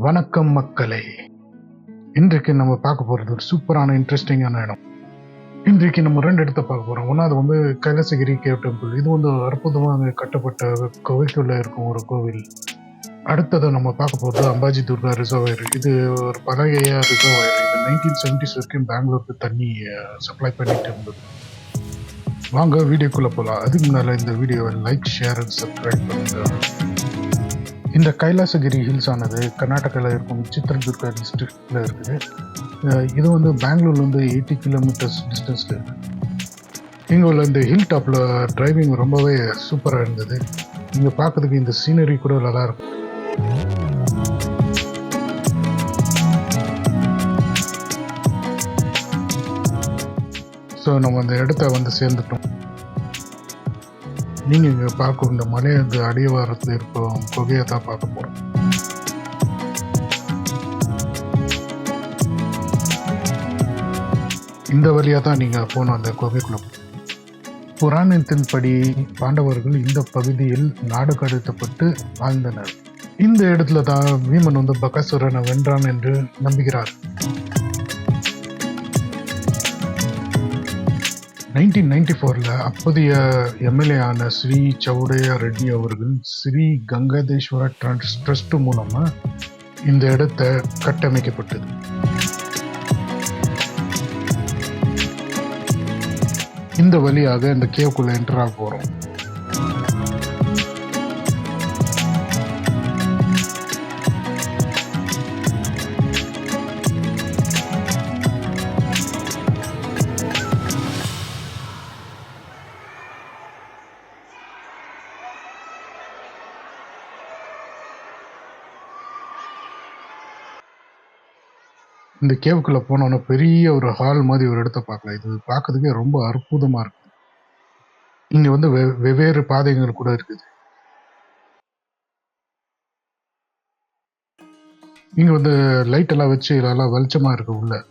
வணக்கம் மக்களே. இன்றைக்கு நம்ம பார்க்க போகிறது ஒரு சூப்பரான இன்ட்ரெஸ்டிங்கான இடம். இன்றைக்கு நம்ம 2 இடத்த பார்க்க போகிறோம். ஒன்று அது வந்து கைலாசகிரி கேவ் டெம்பிள். இது வந்து அற்புதமாக கட்டப்பட்ட குகைக்குள்ளே இருக்கும் ஒரு கோவில். அடுத்ததை நம்ம பார்க்க போகிறது அம்பாஜி துர்கா ரிசர்வாயர். இது ஒரு பழைய ரிசர்வாயர். இது 1970s வரைக்கும் பெங்களூருக்கு தண்ணி சப்ளை பண்ணிட்டு இருந்தது. வாங்க வீடியோக்குள்ளே போகலாம். அதுக்கு முன்னால் இந்த வீடியோவை லைக், ஷேர் அண்ட் சப்ஸ்கிரைப் பண்ணுங்கள். இந்த கைலாசகிரி ஹில்ஸ் ஆனது கர்நாடகாவில் இருக்கும் சித்ரதுர்கா டிஸ்ட்ரிக்டில் இருக்குது. இது வந்து பெங்களூர்லேருந்து 80 கிலோமீட்டர்ஸ் டிஸ்டன்ஸில் இருக்குது. இங்கே உள்ள இந்த ஹில் டாப்பில் டிரைவிங் ரொம்பவே சூப்பராக இருந்தது. இங்கே பார்க்கறதுக்கு இந்த சீனரி கூட நல்லாயிருக்கும். ஸோ நம்ம அந்த இடத்த வந்து சேர்ந்துட்டோம். நீங்கள் இங்கே பார்க்கும் இந்த மலையது அடிவாரத்தில் இருக்கும் குகையை தான் பார்க்க போகிறோம். இந்த வழியாக தான் நீங்கள் போகணும் அந்த குகைக்குள்ள. புராணத்தின்படி பாண்டவர்கள் இந்த பகுதியில் நாடு கடத்தப்பட்டு வாழ்ந்தனர். இந்த இடத்துல தான் வீமன் வந்து பகாசுரனை வென்றான் என்று நம்புகிறார். 1994 அப்போதைய எம்எல்ஏ ஆன ஸ்ரீ சௌடயா ரெட்டி அவர்கள் ஸ்ரீ கங்காதேஸ்வர ட்ரஸ்ட் மூலமா இந்த இடத்தை கட்டமைக்கப்பட்டது. இந்த வழியாக இந்த கேவுக்குள்ள என்டர் ஆக போறோம். இந்த கேவுக்குள்ளே போனோன்னா பெரிய ஒரு ஹால் மாதிரி ஒரு இடத்த பார்க்கலாம். இது பார்க்கறதுக்கே ரொம்ப அற்புதமாக இருக்குது. இங்கே வந்து வெவ்வேறு பாதைகள் கூட இருக்குது. இங்கே வந்து லைட் எல்லாம் வச்சு இதெல்லாம் வெளிச்சமாக இருக்கு உள்ள.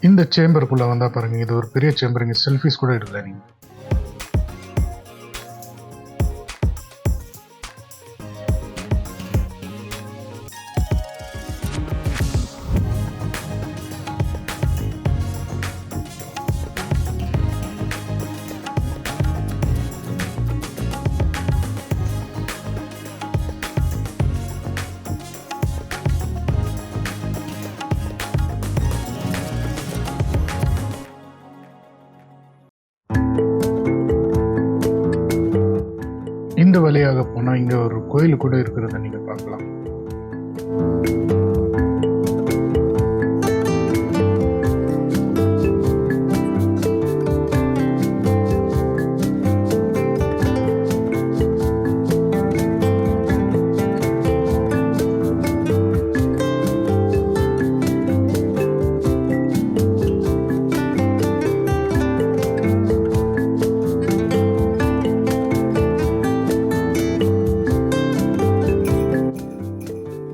இந்த சேம்பருக்குள்ள வந்தா பாருங்க, இது ஒரு பெரிய சேம்பர். இங்க செல்ஃபிஸ் கூட எடுக்கல நீங்க. இந்த வழியாக போனா இங்க ஒரு கோயில் கூட இருக்கிறத நீங்க பார்க்கலாம்.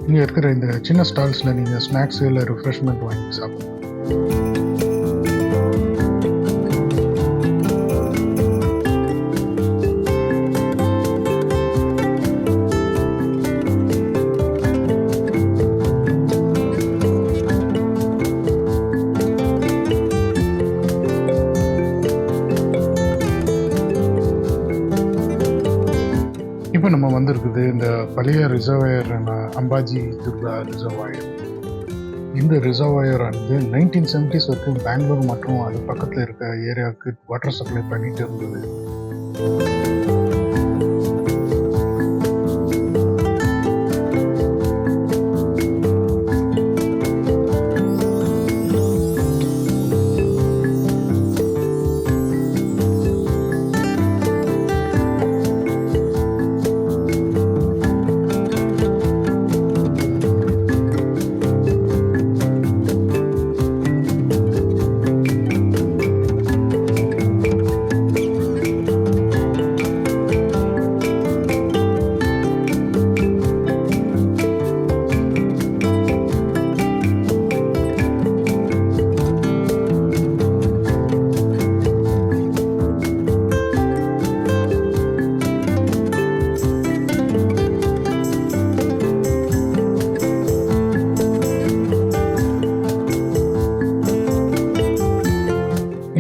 இங்கே இருக்கிற இந்த சின்ன ஸ்டால்ஸில் நீங்கள் ஸ்நாக்ஸ் இல்லை ரிஃப்ரெஷ்மெண்ட் வாங்கி சாப்பிடலாம். இப்போ நம்ம வந்திருக்குது இந்த பழைய ரிசர்வாயர், அம்பாஜி துர்கா ரிசர்வாயர். இந்த ரிசர்வாயர் ஆனது 1970s வரைக்கும் பெங்களூர் மற்றும் அது பக்கத்தில் இருக்க ஏரியாவுக்கு வாட்டர் சப்ளை பண்ணிட்டு இருந்தது.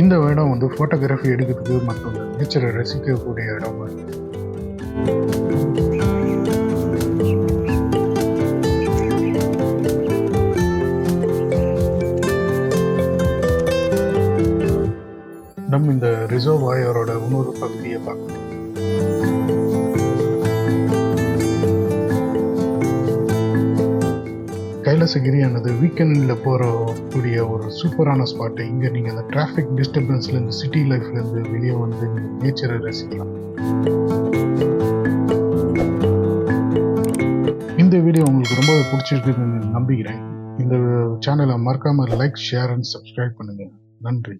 இந்த இடம் வந்து ஃபோட்டோகிராஃபி எடுக்கிறதுக்கு மற்றும் நேச்சரை ரசிக்கக்கூடிய இடம். நம்ம இந்த ரிசர்வாயரோட இன்னொரு பகுதியை பார்க்கணும். கைலாசகிரியானது வீக்கெண்டில் போகக்கூடிய ஒரு சூப்பரான ஸ்பாட்டு. இங்கே நீங்கள் அந்த டிராஃபிக் டிஸ்டர்பன்ஸ்லேருந்து சிட்டி லைஃப்லேருந்து வெளியே வந்து நீங்கள் நேச்சரை ரசிக்கலாம். இந்த வீடியோ உங்களுக்கு ரொம்பவே பிடிச்சிருக்குன்னு நம்புகிறேன். இந்த சேனலை மறக்காமல் லைக், ஷேர் அண்ட் சப்ஸ்கிரைப் பண்ணுங்கள். நன்றி.